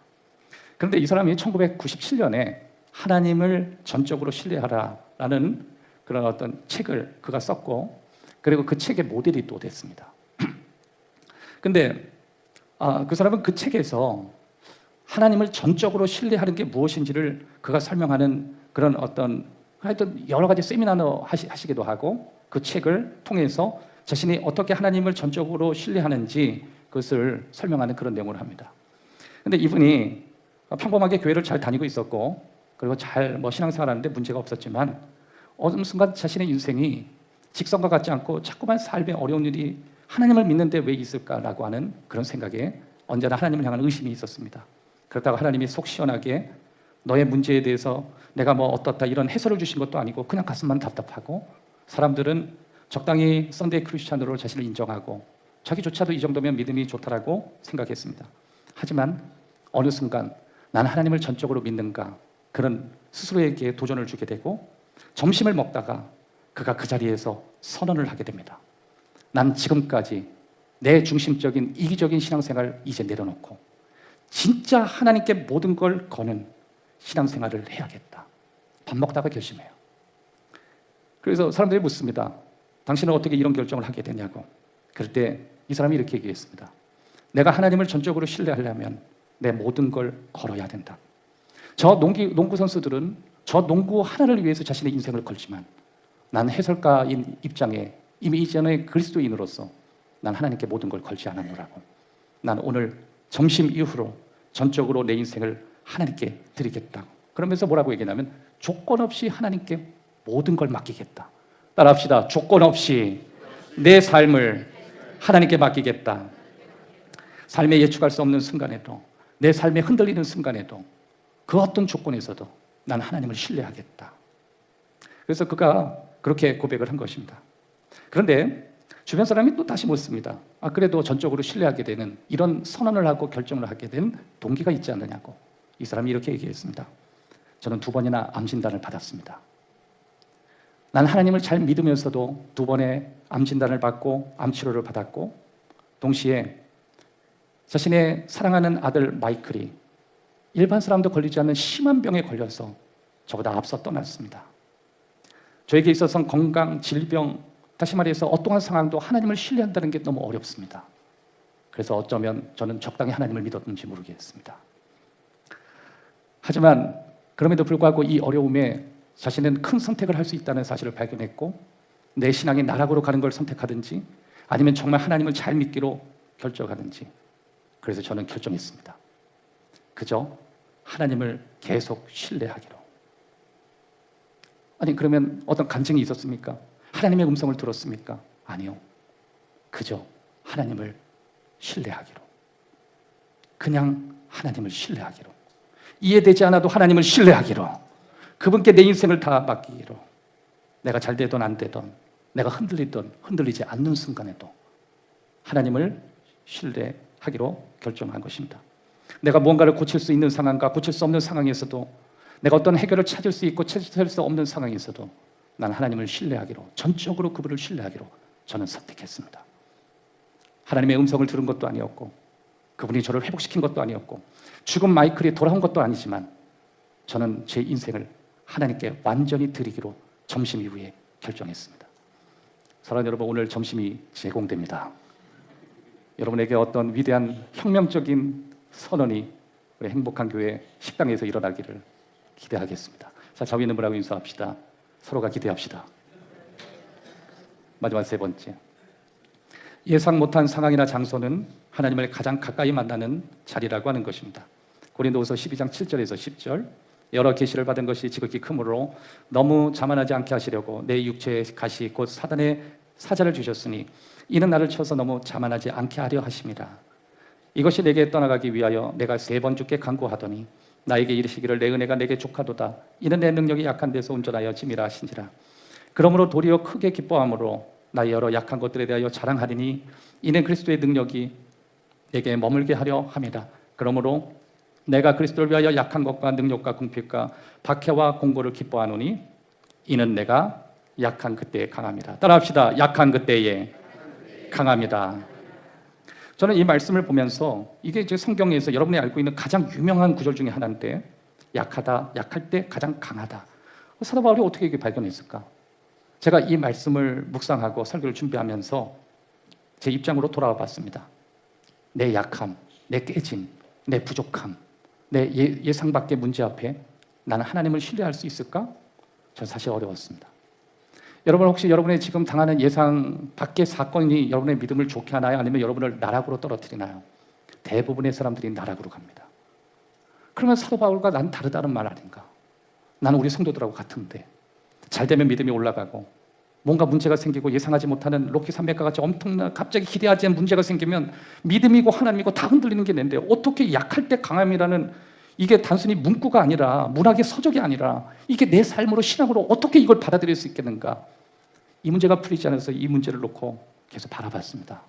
그런데 이 사람이 1997년에 하나님을 전적으로 신뢰하라라는 그런 어떤 책을 그가 썼고, 그리고 그 책의 모델이 또 됐습니다. 근데 그 사람은 그 책에서 하나님을 전적으로 신뢰하는 게 무엇인지를 그가 설명하는 그런 어떤 하여튼 여러 가지 세미나도 하시기도 하고, 그 책을 통해서 자신이 어떻게 하나님을 전적으로 신뢰하는지 그것을 설명하는 그런 내용을 합니다. 근데 이분이 평범하게 교회를 잘 다니고 있었고, 그리고 잘 신앙생활 하는데 문제가 없었지만 어느 순간 자신의 인생이 직성과 같지 않고 자꾸만 삶에 어려운 일이 하나님을 믿는데 왜 있을까라고 하는 그런 생각에 언제나 하나님을 향한 의심이 있었습니다. 그러다가 하나님이 속 시원하게 너의 문제에 대해서 내가 뭐 어떻다 이런 해설을 주신 것도 아니고 그냥 가슴만 답답하고, 사람들은 적당히 썬데이 크리스찬으로 자신을 인정하고 자기조차도 이 정도면 믿음이 좋다라고 생각했습니다. 하지만 어느 순간 난 하나님을 전적으로 믿는가? 그는 스스로에게 도전을 주게 되고 점심을 먹다가 그가 그 자리에서 선언을 하게 됩니다. 난 지금까지 내 중심적인 이기적인 신앙생활을 이제 내려놓고 진짜 하나님께 모든 걸 거는 신앙생활을 해야겠다. 밥 먹다가 결심해요. 그래서 사람들이 묻습니다. 당신은 어떻게 이런 결정을 하게 됐냐고. 그럴 때 이 사람이 이렇게 얘기했습니다. 내가 하나님을 전적으로 신뢰하려면 내 모든 걸 걸어야 된다. 저 농구 선수들은 저 농구 하나를 위해서 자신의 인생을 걸지만 난 해설가인 입장에 이미 이전에 그리스도인으로서 난 하나님께 모든 걸 걸지 않았노라고. 난 오늘 점심 이후로 전적으로 내 인생을 하나님께 드리겠다고. 그러면서 뭐라고 얘기하냐면 조건 없이 하나님께 모든 걸 맡기겠다. 따라합시다. 조건 없이 내 삶을 하나님께 맡기겠다. 삶에 예측할 수 없는 순간에도, 내 삶에 흔들리는 순간에도, 그 어떤 조건에서도 난 하나님을 신뢰하겠다. 그래서 그가 그렇게 고백을 한 것입니다. 그런데 주변 사람이 또 다시 묻습니다. 그래도 전적으로 신뢰하게 되는 이런 선언을 하고 결정을 하게 된 동기가 있지 않느냐고. 이 사람이 이렇게 얘기했습니다. 저는 2번이나 암 진단을 받았습니다. 난 하나님을 잘 믿으면서도 2번의 암 진단을 받고 암 치료를 받았고, 동시에 자신의 사랑하는 아들 마이클이 일반 사람도 걸리지 않는 심한 병에 걸려서 저보다 앞서 떠났습니다. 저에게 있어서는 건강, 질병, 다시 말해서 어떠한 상황도 하나님을 신뢰한다는 게 너무 어렵습니다. 그래서 어쩌면 저는 적당히 하나님을 믿었는지 모르겠습니다. 하지만 그럼에도 불구하고 이 어려움에 자신은 큰 선택을 할 수 있다는 사실을 발견했고, 내 신앙이 나락으로 가는 걸 선택하든지 아니면 정말 하나님을 잘 믿기로 결정하든지, 그래서 저는 결정했습니다. 그저 하나님을 계속 신뢰하기로. 아니, 그러면 어떤 간증이 있었습니까? 하나님의 음성을 들었습니까? 아니요. 그저 하나님을 신뢰하기로. 그냥 하나님을 신뢰하기로. 이해되지 않아도 하나님을 신뢰하기로. 그분께 내 인생을 다 맡기기로. 내가 잘 되든 안 되든, 내가 흔들리든 흔들리지 않는 순간에도 하나님을 신뢰하기로 결정한 것입니다. 내가 무언가를 고칠 수 있는 상황과 고칠 수 없는 상황에서도, 내가 어떤 해결을 찾을 수 있고 찾을 수 없는 상황에서도 난 하나님을 신뢰하기로, 전적으로 그분을 신뢰하기로 저는 선택했습니다. 하나님의 음성을 들은 것도 아니었고, 그분이 저를 회복시킨 것도 아니었고, 죽은 마이클이 돌아온 것도 아니지만, 저는 제 인생을 하나님께 완전히 드리기로 점심 이후에 결정했습니다. 사랑하는 여러분, 오늘 점심이 제공됩니다. 여러분에게 어떤 위대한 혁명적인 선언이 우리 행복한 교회 식당에서 일어나기를 기대하겠습니다. 자, 좌우 있는 분하고 인사합시다. 서로가 기대합시다. 마지막 3번째, 예상 못한 상황이나 장소는 하나님을 가장 가까이 만나는 자리라고 하는 것입니다. 고린도후서 12장 7절에서 10절, 여러 계시를 받은 것이 지극히 크므로 너무 자만하지 않게 하시려고 내 육체의 가시 곧 사단의 사자를 주셨으니 이는 나를 쳐서 너무 자만하지 않게 하려 하심이라. 이것이 내게 떠나가기 위하여 내가 3번 주께 간구하더니 나에게 이르시기를 내 은혜가 내게 족하도다. 이는 내 능력이 약한 데서 온전하여 짐이라 하신지라. 그러므로 도리어 크게 기뻐함으로 나의 여러 약한 것들에 대하여 자랑하리니 이는 그리스도의 능력이 내게 머물게 하려 함이라. 그러므로 내가 그리스도를 위하여 약한 것과 능력과 궁핍과 박해와 공고를 기뻐하노니 이는 내가 약한 그때에 강함이라. 따라합시다. 약한 그때에 강함이다. 저는 이 말씀을 보면서 이게 이제 성경에서 여러분이 알고 있는 가장 유명한 구절 중에 하나인데, 약하다, 약할 때 가장 강하다. 사도 바울이 어떻게 이게 발견했을까? 제가 이 말씀을 묵상하고 설교를 준비하면서 제 입장으로 돌아와 봤습니다. 내 약함, 내 깨짐, 내 부족함, 내 예상 밖의 문제 앞에 나는 하나님을 신뢰할 수 있을까? 전 사실 어려웠습니다. 여러분, 혹시 여러분의 지금 당하는 예상 밖의 사건이 여러분의 믿음을 좋게 하나요? 아니면 여러분을 나락으로 떨어뜨리나요? 대부분의 사람들이 나락으로 갑니다. 그러면 사도 바울과 난 다르다는 말 아닌가? 나는 우리 성도들하고 같은데 잘 되면 믿음이 올라가고, 뭔가 문제가 생기고 예상하지 못하는 로키 산맥과 같이 엄청난 갑자기 기대하지 않은 문제가 생기면 믿음이고 하나님이고 다 흔들리는 게 내인데, 어떻게 약할 때 강함이라는 이게 단순히 문구가 아니라 문학의 서적이 아니라 이게 내 삶으로 신앙으로 어떻게 이걸 받아들일 수 있겠는가? 이 문제가 풀리지 않아서 이 문제를 놓고 계속 바라봤습니다.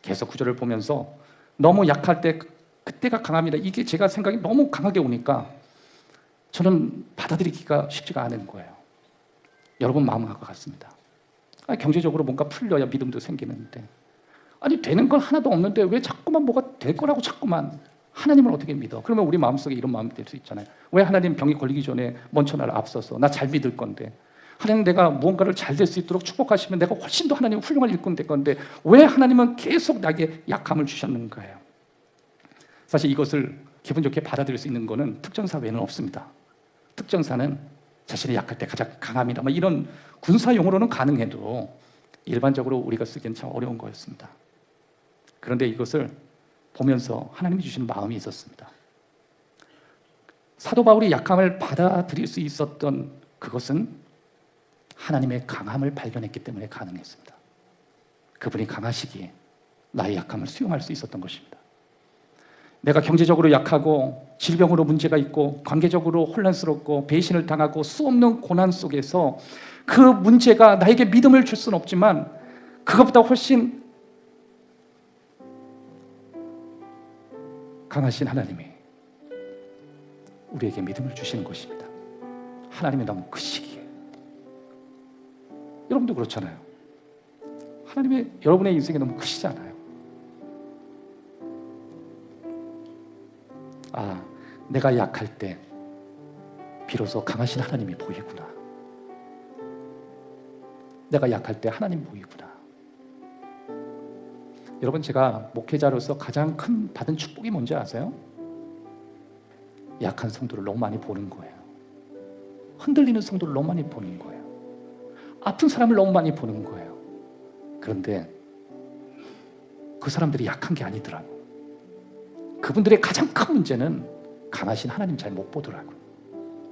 계속 구절을 보면서 너무 약할 때 그때가 강함이라, 이게 제가 생각이 너무 강하게 오니까 저는 받아들이기가 쉽지가 않은 거예요. 여러분 마음과 같습니다. 경제적으로 뭔가 풀려야 믿음도 생기는데, 아니 되는 건 하나도 없는데 왜 자꾸만 뭐가 될 거라고 자꾸만 하나님을 어떻게 믿어? 그러면 우리 마음속에 이런 마음이 들 수 있잖아요. 왜 하나님 병이 걸리기 전에 먼저 나를 앞서서 나 잘 믿을 건데, 하나님 내가 무언가를 잘 될 수 있도록 축복하시면 내가 훨씬 더 하나님 훌륭한 일꾼 될 건데 왜 하나님은 계속 나에게 약함을 주셨는가요? 사실 이것을 기분 좋게 받아들일 수 있는 것은 특전사 외에는 없습니다. 특전사는 자신이 약할 때 가장 강함이다, 이런 군사 용어로는 가능해도 일반적으로 우리가 쓰기엔 참 어려운 거였습니다. 그런데 이것을 보면서 하나님이 주시는 마음이 있었습니다. 사도 바울이 약함을 받아들일 수 있었던 그것은 하나님의 강함을 발견했기 때문에 가능했습니다. 그분이 강하시기에 나의 약함을 수용할 수 있었던 것입니다. 내가 경제적으로 약하고 질병으로 문제가 있고 관계적으로 혼란스럽고 배신을 당하고 수없는 고난 속에서 그 문제가 나에게 믿음을 줄 수는 없지만 그것보다 훨씬 강하신 하나님이 우리에게 믿음을 주시는 것입니다. 하나님이 너무 크시기에. 여러분도 그렇잖아요. 하나님이 여러분의 인생에 너무 크시잖아요. 내가 약할 때 비로소 강하신 하나님이 보이구나. 내가 약할 때 하나님 보이구나. 여러분, 제가 목회자로서 가장 큰 받은 축복이 뭔지 아세요? 약한 성도를 너무 많이 보는 거예요. 흔들리는 성도를 너무 많이 보는 거예요. 아픈 사람을 너무 많이 보는 거예요. 그런데 그 사람들이 약한 게 아니더라고. 그분들의 가장 큰 문제는 강하신 하나님 잘 못 보더라고요.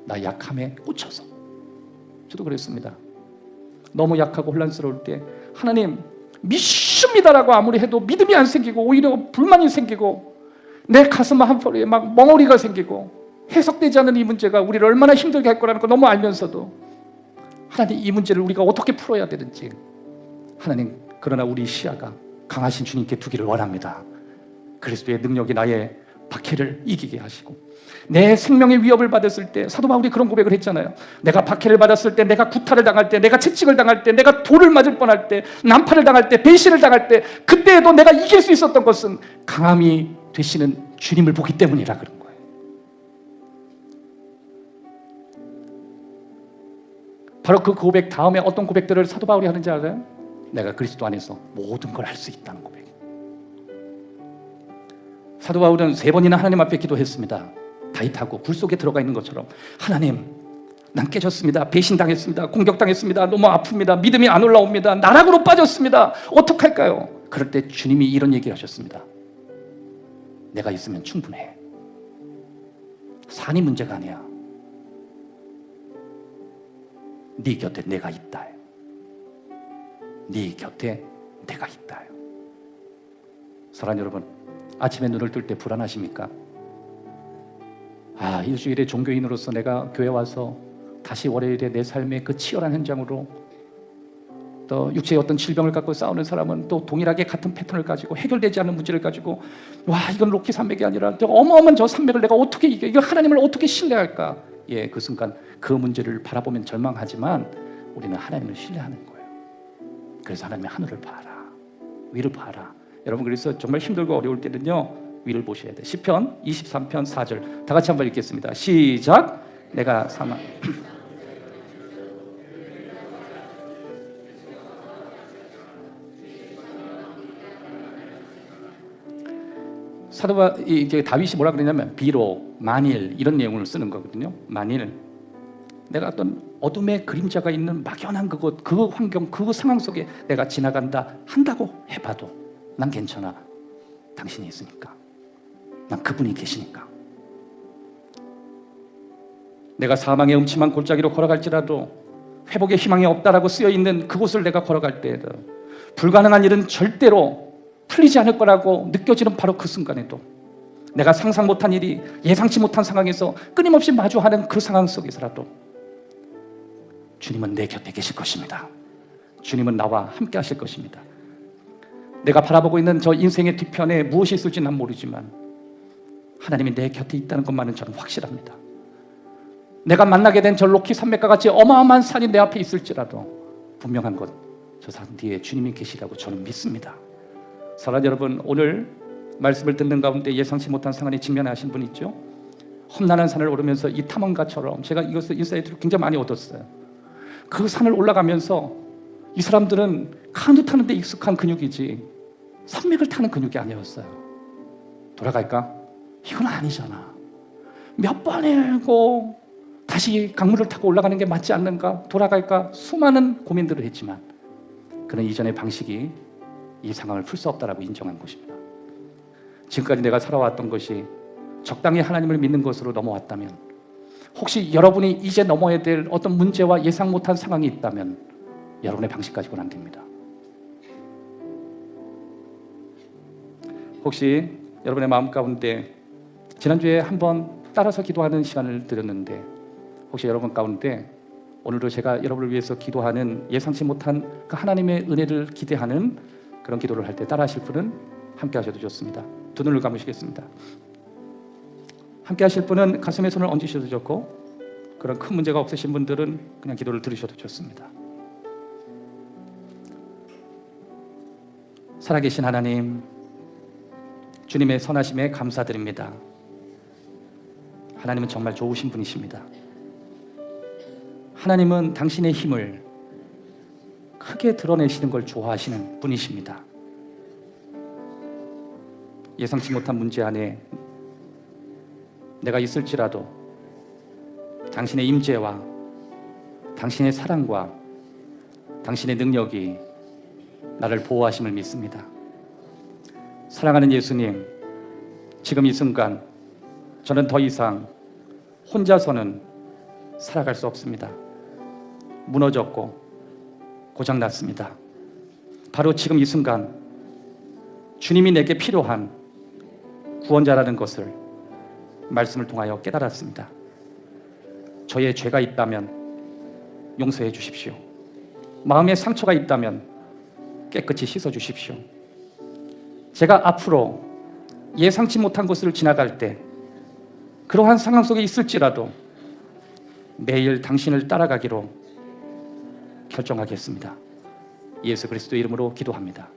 나 약함에 꽂혀서. 저도 그랬습니다. 너무 약하고 혼란스러울 때 하나님 믿습니다라고 아무리 해도 믿음이 안 생기고 오히려 불만이 생기고 내 가슴 한포리에 막 멍어리가 생기고 해석되지 않는 이 문제가 우리를 얼마나 힘들게 할 거라는 걸 너무 알면서도 하나님 이 문제를 우리가 어떻게 풀어야 되는지, 하나님 그러나 우리 시야가 강하신 주님께 두기를 원합니다. 그리스도의 능력이 나의 박해를 이기게 하시고 내 생명의 위협을 받았을 때, 사도 바울이 그런 고백을 했잖아요. 내가 박해를 받았을 때, 내가 구타를 당할 때, 내가 채찍을 당할 때, 내가 돌을 맞을 뻔할 때, 난파를 당할 때, 배신을 당할 때, 그때에도 내가 이길 수 있었던 것은 강함이 되시는 주님을 보기 때문이라 그런 거예요. 바로 그 고백 다음에 어떤 고백들을 사도 바울이 하는지 알아요? 내가 그리스도 안에서 모든 걸 할 수 있다는 고백. 사도 바울은 3번이나 하나님 앞에 기도했습니다. 다윗하고 굴 속에 들어가 있는 것처럼, 하나님 난 깨졌습니다. 배신당했습니다. 공격당했습니다. 너무 아픕니다. 믿음이 안 올라옵니다. 나락으로 빠졌습니다. 어떡할까요? 그럴 때 주님이 이런 얘기를 하셨습니다. 내가 있으면 충분해. 산이 문제가 아니야. 네 곁에 내가 있다. 네 곁에 내가 있다. 사랑하는 여러분, 아침에 눈을 뜰 때 불안하십니까? 일주일에 종교인으로서 내가 교회 와서 다시 월요일에 내 삶의 그 치열한 현장으로, 또 육체의 어떤 질병을 갖고 싸우는 사람은 또 동일하게 같은 패턴을 가지고 해결되지 않는 문제를 가지고, 이건 로키 산맥이 아니라 저 어마어마한 저 산맥을 내가 어떻게 이겨? 이걸 하나님을 어떻게 신뢰할까? 그 순간 그 문제를 바라보면 절망하지만 우리는 하나님을 신뢰하는 거예요. 그래서 하나님의 하늘을 봐라, 위를 봐라. 여러분, 그래서 정말 힘들고 어려울 때는요, 위를 보셔야 돼. 시편 23편 4절 다 같이 한번 읽겠습니다. 시작. 내가 사망 사도가 이제 다윗이 뭐라 그러냐면 비록, 만일 이런 내용을 쓰는 거거든요. 만일 내가 어떤 어둠의 그림자가 있는 막연한 그곳, 그 환경, 그 상황 속에 내가 지나간다 한다고 해봐도 난 괜찮아. 당신이 있으니까. 난 그분이 계시니까. 내가 사망의 음침한 골짜기로 걸어갈지라도 회복의 희망이 없다라고 쓰여있는 그곳을 내가 걸어갈 때에도 불가능한 일은 절대로 풀리지 않을 거라고 느껴지는 바로 그 순간에도, 내가 상상 못한 일이 예상치 못한 상황에서 끊임없이 마주하는 그 상황 속에서라도 주님은 내 곁에 계실 것입니다. 주님은 나와 함께 하실 것입니다. 내가 바라보고 있는 저 인생의 뒤편에 무엇이 있을지 난 모르지만 하나님이 내 곁에 있다는 것만은 저는 확실합니다. 내가 만나게 된 저 로키 산맥과 같이 어마어마한 산이 내 앞에 있을지라도 분명한 것, 저 산 뒤에 주님이 계시라고 저는 믿습니다. 사랑하는 여러분, 오늘 말씀을 듣는 가운데 예상치 못한 상황에 직면하신 분 있죠? 험난한 산을 오르면서 이 탐험가처럼 제가 이것을 인사이트를 굉장히 많이 얻었어요. 그 산을 올라가면서 이 사람들은 카누 타는 데 익숙한 근육이지 산맥을 타는 근육이 아니었어요. 돌아갈까? 이건 아니잖아. 몇 번이고 다시 강물을 타고 올라가는 게 맞지 않는가? 돌아갈까? 수많은 고민들을 했지만 그는 이전의 방식이 이 상황을 풀 수 없다라고 인정한 것입니다. 지금까지 내가 살아왔던 것이 적당히 하나님을 믿는 것으로 넘어왔다면, 혹시 여러분이 이제 넘어야 될 어떤 문제와 예상 못한 상황이 있다면 여러분의 방식 가지고는 안 됩니다. 혹시 여러분의 마음 가운데 지난주에 한번 따라서 기도하는 시간을 드렸는데, 혹시 여러분 가운데 오늘도 제가 여러분을 위해서 기도하는 예상치 못한 그 하나님의 은혜를 기대하는 그런 기도를 할 때 따라하실 분은 함께 하셔도 좋습니다. 두 눈을 감으시겠습니다. 함께 하실 분은 가슴에 손을 얹으셔도 좋고, 그런 큰 문제가 없으신 분들은 그냥 기도를 들으셔도 좋습니다. 살아계신 하나님, 주님의 선하심에 감사드립니다. 하나님은 정말 좋으신 분이십니다. 하나님은 당신의 힘을 크게 드러내시는 걸 좋아하시는 분이십니다. 예상치 못한 문제 안에 내가 있을지라도 당신의 임재와 당신의 사랑과 당신의 능력이 나를 보호하심을 믿습니다. 사랑하는 예수님, 지금 이 순간 저는 더 이상 혼자서는 살아갈 수 없습니다. 무너졌고 고장났습니다. 바로 지금 이 순간 주님이 내게 필요한 구원자라는 것을 말씀을 통하여 깨달았습니다. 저의 죄가 있다면 용서해 주십시오. 마음에 상처가 있다면 깨끗이 씻어 주십시오. 제가 앞으로 예상치 못한 곳을 지나갈 때 그러한 상황 속에 있을지라도 매일 당신을 따라가기로 결정하겠습니다. 예수 그리스도 이름으로 기도합니다.